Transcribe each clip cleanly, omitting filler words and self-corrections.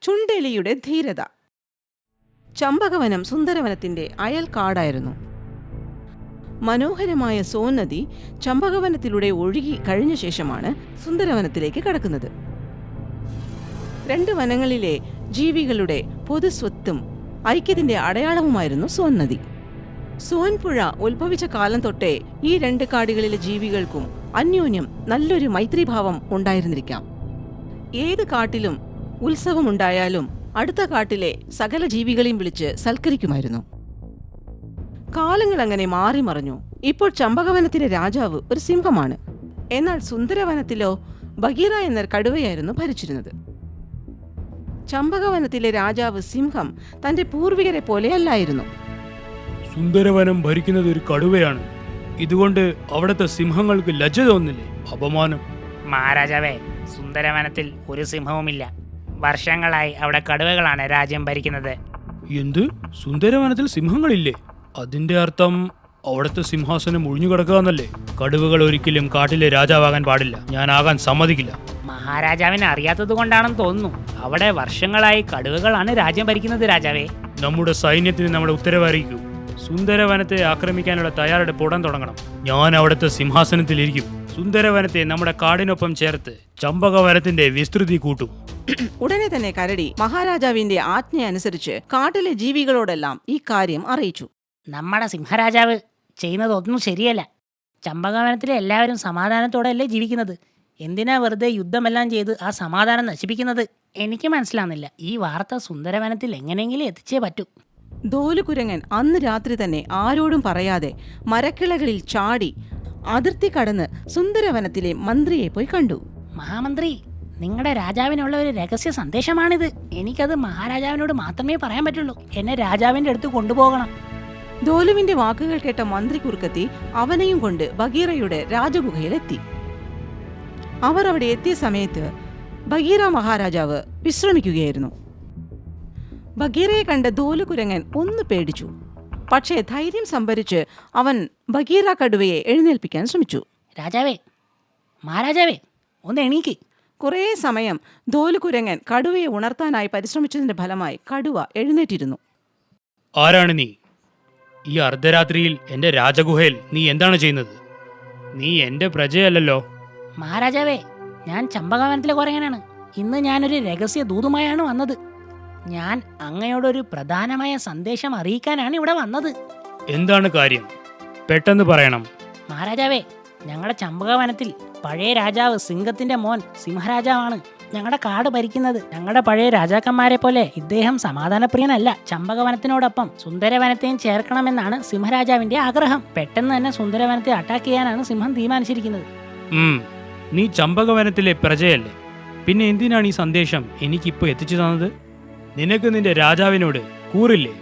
ചുണ്ടെലിയുടെ ധീരത. ചമ്പകവനം സുന്ദരവനത്തിന്റെ അയൽക്കാടായിരുന്നു. മനോഹരമായ സോൻ നദി ചമ്പകവനത്തിലൂടെ ഒഴുകി കഴിഞ്ഞ ശേഷമാണ് സുന്ദരവനത്തിലേക്ക് കടക്കുന്നത്. രണ്ട് വനങ്ങളിലെ ജീവികളുടെ പൊതുസ്വത്തും ഐക്യത്തിന്റെ അടയാളവുമായിരുന്നു സോൻ നദി. സോൻ പുഴ ഉത്ഭവിച്ച കാലം തൊട്ടേ ഈ രണ്ട് കാടുകളിലെ ജീവികൾക്കും അന്യോന്യം നല്ലൊരു മൈത്രിഭാവം ഉണ്ടായിരുന്നിരിക്കാം. ഏത് കാട്ടിലും ഉത്സവമുണ്ടായാലും അടുത്ത കാട്ടിലെ സകല ജീവികളെയും വിളിച്ച് സൽക്കരിക്കുമായിരുന്നു. കാലങ്ങൾ അങ്ങനെ മാറി മറിഞ്ഞു. ഇപ്പോൾ ചമ്പകവനത്തിലെ രാജാവ് ഒരു സിംഹമാണ്. എന്നാൽ സുന്ദരവനത്തിലോ ബഗീറ എന്ന കടുവയായിരുന്നു ഭരിച്ചിരുന്നത്. ചമ്പകവനത്തിലെ രാജാവ് സിംഹം തന്റെ പൂർവികരെ പോലെയല്ലായിരുന്നു. സുന്ദരവനം ഭരിക്കുന്നത് ഒരു കടുവയാണ്. ഇതുകൊണ്ട് അവിടുത്തെ സിംഹങ്ങൾക്ക് ലജ്ജ തോന്നില്ലേ? അപമാനം. മഹാരാജാവേ, സുന്ദരവനത്തിൽ ഒരു സിംഹവുമില്ല. വർഷങ്ങളായി അവിടെ കടുവകളാണ് രാജ്യം ഭരിക്കുന്നത്. എന്ത്? സുന്ദരവനത്തിൽ സിംഹങ്ങളില്ലേ? അതിന്റെ അർത്ഥം അവിടുത്തെ സിംഹാസനം ഒഴിഞ്ഞുകിടക്കുക എന്നല്ലേ? കടുവകൾ ഒരിക്കലും കാട്ടിലെ രാജാവാകാൻ പാടില്ല. ഞാൻ ആകാൻ സമ്മതിക്കില്ല. മഹാരാജാവിന് അറിയാത്തത് കൊണ്ടാണെന്ന് തോന്നുന്നു. അവിടെ വർഷങ്ങളായി കടുവകളാണ് രാജ്യം ഭരിക്കുന്നത്. രാജാവേ, നമ്മുടെ സൈന്യത്തിന് നമ്മുടെ ഉത്തരവ് അറിയിക്കൂ. സുന്ദരവനത്തെ ആക്രമിക്കാനുള്ള തയ്യാറെടുപ്പ് ഉടൻ തുടങ്ങണം. ഞാൻ അവിടുത്തെ സിംഹാസനത്തിലിരിക്കും. സുന്ദരവനത്തെ നമ്മുടെ കാടിനൊപ്പം ചേർത്ത് ചമ്പകവനത്തിന്റെ വിസ്തൃതി കൂട്ടും. ഉടനെ തന്നെ കരടി മഹാരാജാവിന്റെ ആജ്ഞ അനുസരിച്ച് കാട്ടിലെ ജീവികളോടെല്ലാം ഈ കാര്യം അറിയിച്ചു. നമ്മുടെ സിംഹരാജാവ് ചെയ്യുന്നതൊന്നും ശരിയല്ല. ചമ്പകവനത്തിലെ എല്ലാവരും സമാധാനത്തോടെയല്ലേ ജീവിക്കുന്നത്? എന്തിനാ വെറുതെ യുദ്ധമെല്ലാം ചെയ്ത് ആ സമാധാനം നശിപ്പിക്കുന്നത്? എനിക്ക് മനസ്സിലാവുന്നില്ല. ഈ വാർത്ത സുന്ദരവനത്തിൽ എങ്ങനെയെങ്കിലും എത്തിച്ചേ പറ്റൂ. ധോലുകുരങ്ങൻ അന്ന് രാത്രി തന്നെ ആരോടും പറയാതെ മരക്കിളകളിൽ ചാടി അതിർത്തി കടന്ന് സുന്ദരവനത്തിലെ മന്ത്രിയെ പോയി കണ്ടു. മഹാമന്ത്രി, നിങ്ങളുടെ രാജാവിനുള്ള ഒരു രഹസ്യ സന്ദേശമാണിത്. എനിക്കത് മഹാരാജാവിനോട് മാത്രമേ പറയാൻ പറ്റുള്ളൂ. എന്നെ രാജാവിന്റെ അടുത്ത് കൊണ്ടുപോകണം. ധോലുവിന്റെ വാക്കുകൾ കേട്ട മന്ത്രി കുറുക്കെത്തി അവനെയും കൊണ്ട് ബഗീറയുടെ രാജഗുഹയിലെത്തി. അവർ അവിടെ എത്തിയ സമയത്ത് ബഗീറ മഹാരാജാവ് വിശ്രമിക്കുകയായിരുന്നു. ബഗീറയെ കണ്ട ധോലുകുരങ്ങൻ ഒന്ന് പേടിച്ചു. പക്ഷേ ധൈര്യം സംഭരിച്ച് അവൻ ബഗീറ കടുവയെ എഴുന്നേൽപ്പിക്കാൻ ശ്രമിച്ചു. രാജാവേ, മഹാരാജാവേ, ഒന്ന് എണീക്ക്. കുറേ സമയം ധോലുകുരങ്ങൻ കടുവയെ ഉണർത്താനായി പരിശ്രമിച്ചതിന്റെ ഫലമായി കടുവ എഴുന്നേറ്റിരുന്നു. ആരാണ് നീ? ഈ അർദ്ധരാത്രിയിൽ എന്റെ രാജഗുഹയിൽ നീ എന്താണ് ചെയ്യുന്നത്? നീ എന്റെ പ്രജയല്ലല്ലോ. മഹാരാജാവേ, ഞാൻ ചമ്പകവനത്തിലെ കുരങ്ങനാണ്. ഇന്ന് ഞാനൊരു രഹസ്യ ദൂതുമായാണ് വന്നത്. ഞാൻ അങ്ങയോടൊരു പ്രധാനമായ സന്ദേശം അറിയിക്കാനാണ് ഇവിടെ വന്നത്. എന്താണ് കാര്യം? പെട്ടെന്ന് പറയണം. മഹാരാജാവേ, ഞങ്ങളുടെ ചമ്പകവനത്തിൽ പഴയ രാജാവ് സിംഹത്തിന്റെ മോൻ സിംഹരാജാവാണ് ഞങ്ങളുടെ കാട് ഭരിക്കുന്നത്. ഞങ്ങളുടെ പഴയ രാജാക്കന്മാരെ പോലെ ഇദ്ദേഹം സമാധാനപ്രിയനല്ല. ചമ്പകവനത്തിനോടൊപ്പം സുന്ദരവനത്തെയും ചേർക്കണമെന്നാണ് സിംഹരാജാവിന്റെ ആഗ്രഹം. പെട്ടെന്ന് തന്നെ സുന്ദരവനത്തെ അറ്റാക്ക് ചെയ്യാനാണ് സിംഹം തീരുമാനിച്ചിരിക്കുന്നത്. നീ ചമ്പകവനത്തിലെ പ്രജയല്ലേ? പിന്നെ എന്തിനാണ് ഈ സന്ദേശം എനിക്കിപ്പോ എത്തിച്ചു തന്നത്? നിനക്ക് നിന്റെ രാജാവിനോട് കൂറില്ലേ?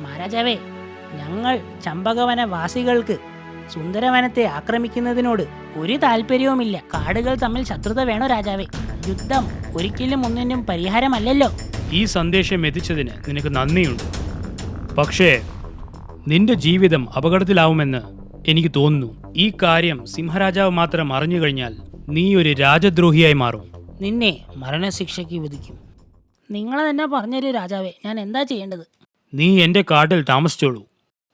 മഹാരാജാവേ, ഞങ്ങൾ ചമ്പകവന വാസികൾക്ക് സുന്ദരവനത്തെ ആക്രമിക്കുന്നതിനോട് ഒരു താല്പര്യവുമില്ല. കാടുകൾ തമ്മിൽ ശത്രുത വേണോ രാജാവേ? യുദ്ധം ഒരിക്കലും ഒന്നിനും പരിഹാരമല്ലല്ലോ. ഈ സന്ദേശം എത്തിച്ചതിന് നിനക്ക് നന്ദിയുണ്ട്. പക്ഷേ നിന്റെ ജീവിതം അപകടത്തിലാവുമെന്ന് എനിക്ക് തോന്നുന്നു. ഈ കാര്യം സിംഹരാജാവ് മാത്രം അറിഞ്ഞു കഴിഞ്ഞാൽ നീ ഒരു രാജദ്രോഹിയായി മാറും. നിന്നെ മരണശിക്ഷയ്ക്ക് വിധിക്കും. നിങ്ങൾ തന്നെ പറഞ്ഞൊരു രാജാവേ, ഞാൻ എന്താ ചെയ്യേണ്ടത്? നീ എൻ്റെ കാട്ടിൽ താമസിച്ചോളൂ.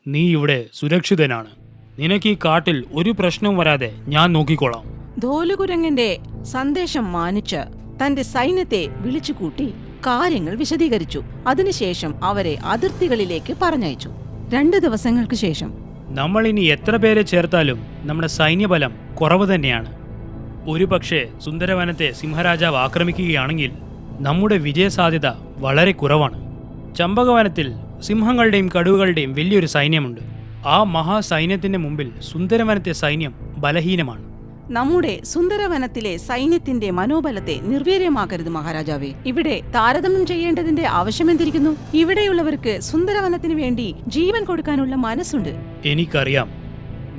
നീ ഇവിടെ സുരക്ഷിതനാണ്. നിനക്ക് ഈ കാട്ടിൽ ഒരു പ്രശ്നവും വരാതെ ഞാൻ നോക്കിക്കോളാം. ധോലുകുരങ്ങന്റെ സന്ദേശം മാനിച്ച് തന്റെ സൈന്യത്തെ വിളിച്ചുകൂട്ടി കാര്യങ്ങൾ വിശദീകരിച്ചു. അതിനുശേഷം അവരെ അതിർത്തികളിലേക്ക് പറഞ്ഞയച്ചു. 2 ദിവസങ്ങൾക്ക് ശേഷം നമ്മൾ ഇനി എത്ര പേരെ ചേർത്താലും നമ്മുടെ സൈന്യബലം കുറവ് തന്നെയാണ്. ഒരു പക്ഷേ സുന്ദരവനത്തെ സിംഹരാജാവ് ആക്രമിക്കുകയാണെങ്കിൽ നമ്മുടെ വിജയസാധ്യത വളരെ കുറവാണ്. ചമ്പകവനത്തിൽ സിംഹങ്ങളുടെയും കടുവകളുടെയും വലിയൊരു സൈന്യമുണ്ട്. ആ മഹാസൈന്യത്തിന്റെ മുമ്പിൽ സുന്ദരവനത്തെ സൈന്യം ബലഹീനമാണ്. നമ്മുടെ സുന്ദരവനത്തിലെ സൈന്യത്തിന്റെ മനോബലത്തെ നിർവീര്യമാക്കരുത് മഹാരാജാവേ. ഇവിടെ താരതമ്യം ചെയ്യേണ്ടതിന്റെ ആവശ്യമെന്തിരിക്കുന്നു? ഇവിടെയുള്ളവർക്ക് സുന്ദരവനത്തിന് വേണ്ടി ജീവൻ കൊടുക്കാനുള്ള മനസ്സുണ്ട്. എനിക്കറിയാം.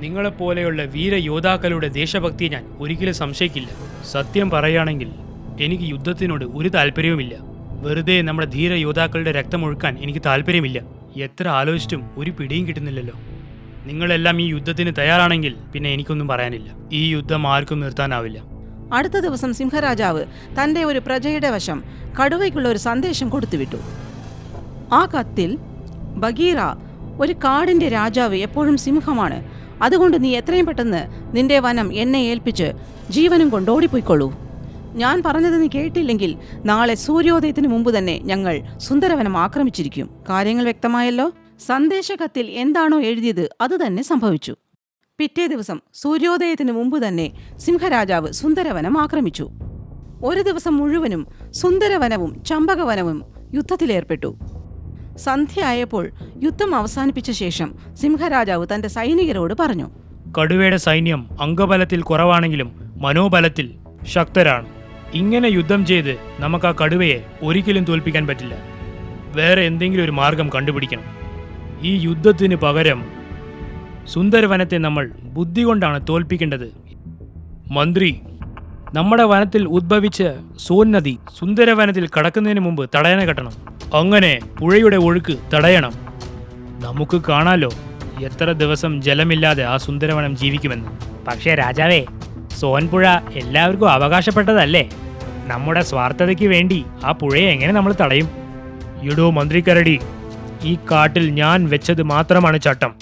നിങ്ങളെപ്പോലെയുള്ള വീരയോദ്ധാക്കളുടെ ദേശഭക്തിയെ ഞാൻ ഒരിക്കലും സംശയിക്കില്ല. സത്യം പറയുകയാണെങ്കിൽ എനിക്ക് യുദ്ധത്തിനോട് ഒരു താല്പര്യവുമില്ല. വെറുതെ നമ്മുടെ ധീര യോദ്ധാക്കളുടെ രക്തമൊഴുക്കാൻ എനിക്ക് താല്പര്യമില്ല. എത്ര ആലോചിച്ചിട്ടും ഒരു പിടിയും കിട്ടുന്നില്ലല്ലോ. നിങ്ങളെല്ലാം ഈ യുദ്ധത്തിന് തയ്യാറാണെങ്കിൽ പിന്നെ എനിക്കൊന്നും പറയാനില്ല. ഈ യുദ്ധം ആർക്കും നിർത്താനാവില്ല. അടുത്ത ദിവസം സിംഹരാജാവ് തന്റെ ഒരു പ്രജയുടെ വശം കടുവയ്ക്കുള്ള ഒരു സന്ദേശം കൊടുത്തുവിട്ടു. ആ കത്തിൽ, ബഗീറ, ഒരു കാടിന്റെ രാജാവ് എപ്പോഴും സിംഹമാണ്. അതുകൊണ്ട് നീ എത്രയും പെട്ടെന്ന് നിന്റെ വനം എന്നെ ഏൽപ്പിച്ച് ജീവനും കൊണ്ട് ഓടിപ്പോയിക്കൊള്ളൂ. ഞാൻ പറഞ്ഞത് നീ കേട്ടില്ലെങ്കിൽ നാളെ സൂര്യോദയത്തിന് മുമ്പ് തന്നെ ഞങ്ങൾ സുന്ദരവനം ആക്രമിച്ചിരിക്കും. കാര്യങ്ങൾ വ്യക്തമായല്ലോ? സന്ദേശകത്തിൽ എന്താണോ എഴുതിയത് അത് തന്നെ സംഭവിച്ചു. പിറ്റേ ദിവസം സൂര്യോദയത്തിന് മുമ്പ് തന്നെ സിംഹരാജാവ് സുന്ദരവനം ആക്രമിച്ചു. ഒരു ദിവസം മുഴുവനും സുന്ദരവനവും ചമ്പകവനവും യുദ്ധത്തിലേർപ്പെട്ടു. സന്ധ്യയായപ്പോൾ യുദ്ധം അവസാനിപ്പിച്ച ശേഷം സിംഹരാജാവ് തന്റെ സൈനികരോട് പറഞ്ഞു, കടുവയുടെ സൈന്യം അംഗബലത്തിൽ കുറവാണെങ്കിലും മനോബലത്തിൽ ശക്തരാണ്. ഇങ്ങനെ യുദ്ധം ചെയ്ത് നമുക്ക് ആ കടുവയെ ഒരിക്കലും തോൽപ്പിക്കാൻ പറ്റില്ല. വേറെ എന്തെങ്കിലും ഒരു മാർഗം കണ്ടുപിടിക്കണം. ഈ യുദ്ധത്തിന് പകരം സുന്ദരവനത്തെ നമ്മൾ ബുദ്ധി കൊണ്ടാണ് തോൽപ്പിക്കേണ്ടത്. മന്ത്രി, നമ്മുടെ വനത്തിൽ ഉദ്ഭവിച്ച സോൻ നദി സുന്ദരവനത്തിൽ കടക്കുന്നതിന് മുമ്പ് തടയണ കെട്ടണം. അങ്ങനെ പുഴയുടെ ഒഴുക്ക് തടയണം. നമുക്ക് കാണാലോ എത്ര ദിവസം ജലമില്ലാതെ ആ സുന്ദരവനം ജീവിക്കുമെന്ന്. പക്ഷേ രാജാവേ, സോൻപുഴ എല്ലാവർക്കും അവകാശപ്പെട്ടതല്ലേ? നമ്മുടെ സ്വാർത്ഥതയ്ക്ക് വേണ്ടി ആ പുഴയെ എങ്ങനെ നമ്മൾ തടയും? ഇടോ മന്ത്രിക്കരടി, ഈ കാട്ടിൽ ഞാൻ വെച്ചത് മാത്രമാണ് ചട്ടം.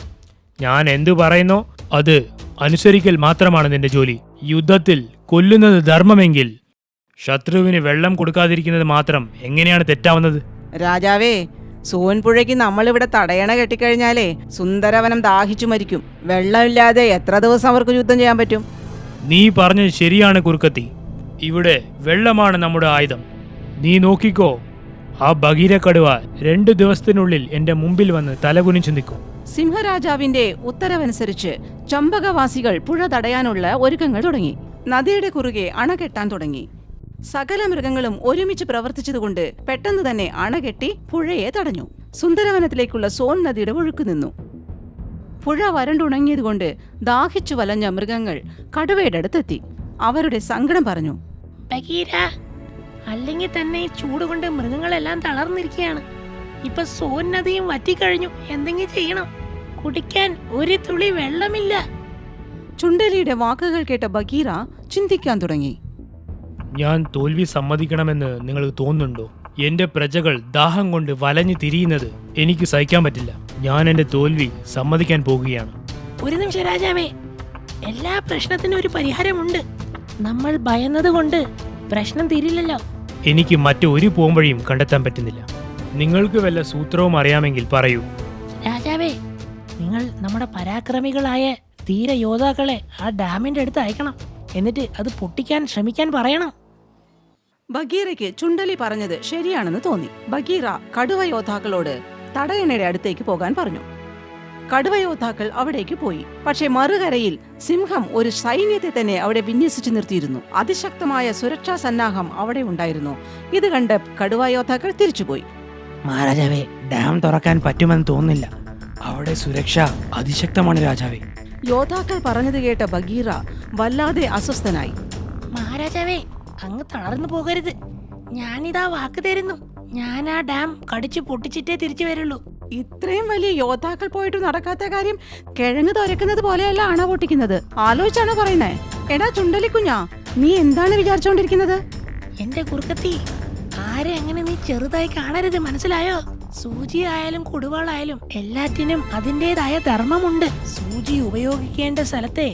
ഞാൻ എന്തു പറയുന്നോ അത് അനുസരിക്കൽ മാത്രമാണ് നിന്റെ ജോലി. യുദ്ധത്തിൽ കൊല്ലുന്നത് ധർമ്മമെങ്കിൽ ശത്രുവിന് വെള്ളം കൊടുക്കാതിരിക്കുന്നത് മാത്രം എങ്ങനെയാണ് തെറ്റാവുന്നത്? രാജാവേ, സോൻപുഴയ്ക്ക് നമ്മളിവിടെ തടയണ കെട്ടിക്കഴിഞ്ഞാലേ സുന്ദരവനം ദാഹിച്ചു മരിക്കും. വെള്ളമില്ലാതെ എത്ര ദിവസം അവർക്ക് യുദ്ധം ചെയ്യാൻ പറ്റും? നീ പറഞ്ഞത് ശരിയാണ് കുറുക്കത്തി. ഇവിടെ വെള്ളമാണ് നമ്മുടെ ആയുധം. നീ നോക്കിക്കോ, ആ ബഗീരക്കടുവ 2 ദിവസത്തിനുള്ളിൽ എന്റെ മുമ്പിൽ വന്ന് തലകുനിച്ചു നിൽക്കും. സിംഹരാജാവിന്റെ ഉത്തരവനുസരിച്ച് ചമ്പകവാസികൾ പുഴ തടയാനുള്ള ഒരുക്കങ്ങൾ തുടങ്ങി. നദിയുടെ കുറുകെ അണ കെട്ടാൻ തുടങ്ങി. സകല മൃഗങ്ങളും ഒരുമിച്ച് പ്രവർത്തിച്ചതുകൊണ്ട് പെട്ടെന്ന് തന്നെ അണ കെട്ടി പുഴയെ തടഞ്ഞു. സുന്ദരവനത്തിലേക്കുള്ള സോൻ നദിയുടെ ഒഴുക്ക് നിന്നു. പുഴ വരണ്ടുണങ്ങിയതുകൊണ്ട് ദാഹിച്ചു വലഞ്ഞ മൃഗങ്ങൾ കടുവയുടെ അടുത്തെത്തി. അവരുടെ സങ്കടം പറഞ്ഞു. ബഗീര, അല്ലെങ്കിൽ തന്നെ ഈ ചൂട് കൊണ്ട് മൃഗങ്ങളെല്ലാം തളർന്നിരിക്കുകയാണ്. ഇപ്പൊ സോൻ നദിയും വറ്റിക്കഴിഞ്ഞു. എന്തെങ്കിലും ചെയ്യണം. കുടിക്കാൻ ഒരു തുള്ളി വെള്ളമില്ല. ചുണ്ടലിയുടെ വാക്കുകൾ കേട്ട ബഗീറ ചിന്തിക്കാൻ തുടങ്ങി. ഞാൻ തോൽവി സമ്മതിക്കണമെന്ന് നിങ്ങൾക്ക് തോന്നുന്നുണ്ടോ? എന്റെ പ്രജകൾ ദാഹം കൊണ്ട് വലഞ്ഞു തിരിയുന്നത് എനിക്ക് സഹിക്കാൻ പറ്റില്ല. ഞാൻ എന്റെ തോൽവി സമ്മതിക്കാൻ പോകുകയാണ്. ഒരു നിമിഷം രാജാവേ, എല്ലാ പ്രശ്നത്തിനും ഒരു പരിഹാരമുണ്ട്. നമ്മൾ ഭയന്നത് കൊണ്ട് പ്രശ്നം തീരില്ലല്ലോ. എനിക്ക് മറ്റൊരു പോംവഴിയും കണ്ടെത്താൻ പറ്റുന്നില്ല. നിങ്ങൾക്ക് വല്ല സൂത്രവും അറിയാമെങ്കിൽ പറയൂ. രാജാവേ, നിങ്ങൾ നമ്മുടെ പരാക്രമികളായ ധീര യോദ്ധാക്കളെ ആ ഡാമിന്റെ അടുത്ത് അയക്കണം. എന്നിട്ട് അത് പൊട്ടിക്കാൻ ശ്രമിക്കാൻ പറയണം. ബഗീറയ്ക്ക് ചുണ്ടലി പറഞ്ഞത് ശരിയാണെന്ന് തോന്നി. ബഗീറ കടുവ യോദ്ധാക്കളോട് തടയണയുടെ അടുത്തേക്ക് പോകാൻ പറഞ്ഞു. കടുവ യോദ്ധാക്കൾ അവിടേക്ക് പോയി. പക്ഷേ മറുകരയിൽ സിംഹം ഒരു സൈന്യത്തെ തന്നെ അവിടെ വിന്യസിച്ചു നിർത്തിയിരുന്നു. അതിശക്തമായ സുരക്ഷാ സന്നാഹം അവിടെ ഉണ്ടായിരുന്നു. ഇത് കണ്ട് കടുവ യോദ്ധാക്കൾ തിരിച്ചുപോയി. മഹാരാജാവേ, ഡാം തുറക്കാൻ പറ്റുമെന്ന് തോന്നുന്നില്ല. അവിടെ സുരക്ഷ അതിശക്തമാണ് രാജാവേ. യോദ്ധാക്കൾ പറഞ്ഞത് കേട്ട ബഗീറ വല്ലാതെ അസ്വസ്ഥനായി. മഹാരാജാവേ, അങ്ങ് തളർന്നു പോകരുത്. ഞാനിതാ വാക്ക് തരുന്നു. ഞാൻ ആ ഡാം കടിച്ചു പൊട്ടിച്ചിട്ടേ തിരിച്ചു വരുള്ളൂ. ഇത്രയും വലിയ യോദ്ധാക്കൾ പോയിട്ട് നടക്കാത്ത കാര്യം കിഴങ്ങ് തുരക്കുന്നത് പോലെയല്ല അണ പൊട്ടിക്കുന്നത്. ആലോചിച്ചാണോ പറയുന്നേ? എടാ ചുണ്ടലിക്കുഞ്ഞാ, നീ എന്താണ് വിചാരിച്ചോണ്ടിരിക്കുന്നത്? എന്റെ കുറുക്കത്തി, ആരെ അങ്ങനെ നീ ചെറുതായി കാണരുത്, മനസ്സിലായോ? സൂചി ആയാലും കൊടുവാളായാലും എല്ലാറ്റിനും അതിൻ്റെതായ ധർമ്മമുണ്ട്. സൂചി ഉപയോഗിക്കേണ്ട സ്ഥലത്തെ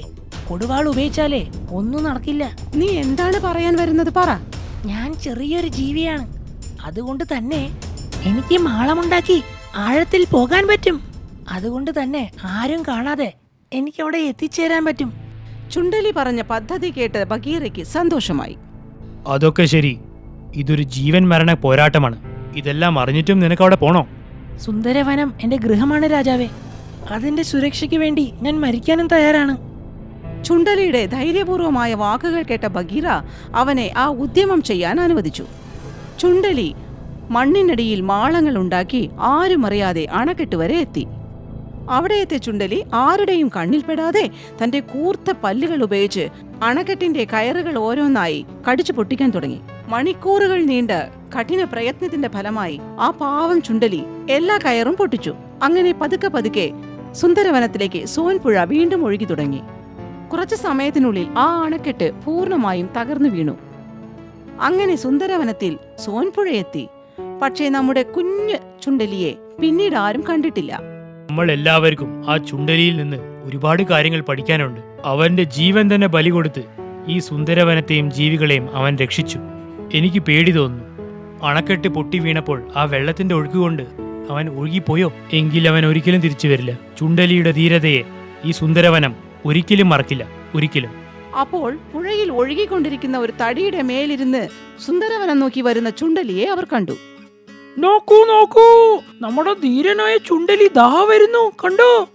കൊടുവാൾ ഉപയോഗിച്ചാലേ ഒന്നും നടക്കില്ല. നീ എന്താണ് പറയാൻ വരുന്നത്? പറ. ഞാൻ ചെറിയൊരു ജീവിയാണ്. അതുകൊണ്ട് തന്നെ എനിക്ക് മാളമുണ്ടാക്കി ആഴത്തിൽ പോകാൻ പറ്റും. അതുകൊണ്ട് തന്നെ ആരും കാണാതെ എനിക്ക് അവിടെ എത്തിച്ചേരാൻ പറ്റും. ചുണ്ടലി പറഞ്ഞ പദ്ധതി കേട്ട് ബഗീറയ്ക്ക് സന്തോഷമായി. അതൊക്കെ ശരി. ഇതൊരു ജീവൻ മരണ പോരാട്ടമാണ്. ഇതെല്ലാം അറിഞ്ഞിട്ടും നിനക്ക് അവിടെ പോണോ? സുന്ദരവനം എന്റെ ഗൃഹമാണ് രാജാവേ. അതിന്റെ സുരക്ഷയ്ക്ക് വേണ്ടി ഞാൻ മരിക്കാനും തയ്യാറാണ്. ചുണ്ടലിയുടെ ധൈര്യപൂർവമായ വാക്കുകൾ കേട്ട ബഗീറ അവനെ ആ ഉദ്യമം ചെയ്യാൻ അനുവദിച്ചു. ചുണ്ടലി മണ്ണിനടിയിൽ മാളങ്ങൾ ഉണ്ടാക്കി ആരും അറിയാതെ അണക്കെട്ട് വരെ എത്തി. അവിടെ എത്തിയ ചുണ്ടലി ആരുടെയും കണ്ണിൽപ്പെടാതെ തന്റെ കൂർത്ത പല്ലുകൾ ഉപയോഗിച്ച് അണക്കെട്ടിന്റെ കയറുകൾ ഓരോന്നായി കടിച്ചു പൊട്ടിക്കാൻ തുടങ്ങി. മണിക്കൂറുകൾ നീണ്ട കഠിന പ്രയത്നത്തിന്റെ ഫലമായി ആ പാവം ചുണ്ടലി എല്ലാ കയറും പൊട്ടിച്ചു. അങ്ങനെ പതുക്കെ പതുക്കെ സുന്ദരവനത്തിലേക്ക് സോൻപുഴ വീണ്ടും ഒഴുകി തുടങ്ങി. കുറച്ചു സമയത്തിനുള്ളിൽ ആ അണക്കെട്ട് പൂർണ്ണമായും തകർന്നു വീണു. അങ്ങനെ സുന്ദരവനത്തിൽ സോൻപുഴയെത്തി. പക്ഷേ നമ്മുടെ കുഞ്ഞ് ചുണ്ടലിയെ പിന്നീട് ആരും കണ്ടിട്ടില്ല. നമ്മൾ എല്ലാവർക്കും ആ ചുണ്ടലിയിൽ നിന്ന് ഒരുപാട് കാര്യങ്ങൾ പഠിക്കാനുണ്ട്. അവന്റെ ജീവൻ തന്നെ ബലി കൊടുത്ത് ഈ സുന്ദരവനത്തെയും ജീവികളെയും അവൻ രക്ഷിച്ചു. എനിക്ക് പേടി തോന്നുന്നു. അണക്കെട്ട് പൊട്ടി വീണപ്പോൾ ആ വെള്ളത്തിന്റെ ഒഴുക്കുകൊണ്ട് അവൻ ഒഴുകിപ്പോയോ? എങ്കിൽ അവൻ ഒരിക്കലും തിരിച്ചു വരില്ല. ചുണ്ടലിയുടെ ധീരതയെ ഈ സുന്ദരവനം ഒരിക്കലും മറക്കില്ല, ഒരിക്കലും. അപ്പോൾ പുഴയിൽ ഒഴുകിക്കൊണ്ടിരിക്കുന്ന ഒരു തടിയുടെ മേലിരുന്ന് സുന്ദരവനം നോക്കി വരുന്ന ചുണ്ടലിയെ അവർ കണ്ടു. നോക്കൂ നോക്കൂ, നമ്മുടെ ധീരനായ ചുണ്ടലി ദാ വരുന്നു, കണ്ടോ?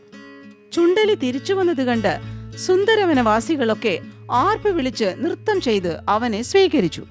ചുണ്ടലി തിരിച്ചു വന്നത് കണ്ട് സുന്ദരവനവാസികളൊക്കെ ആർപ്പ് വിളിച്ച് നൃത്തം ചെയ്ത് അവനെ സ്വീകരിച്ചു.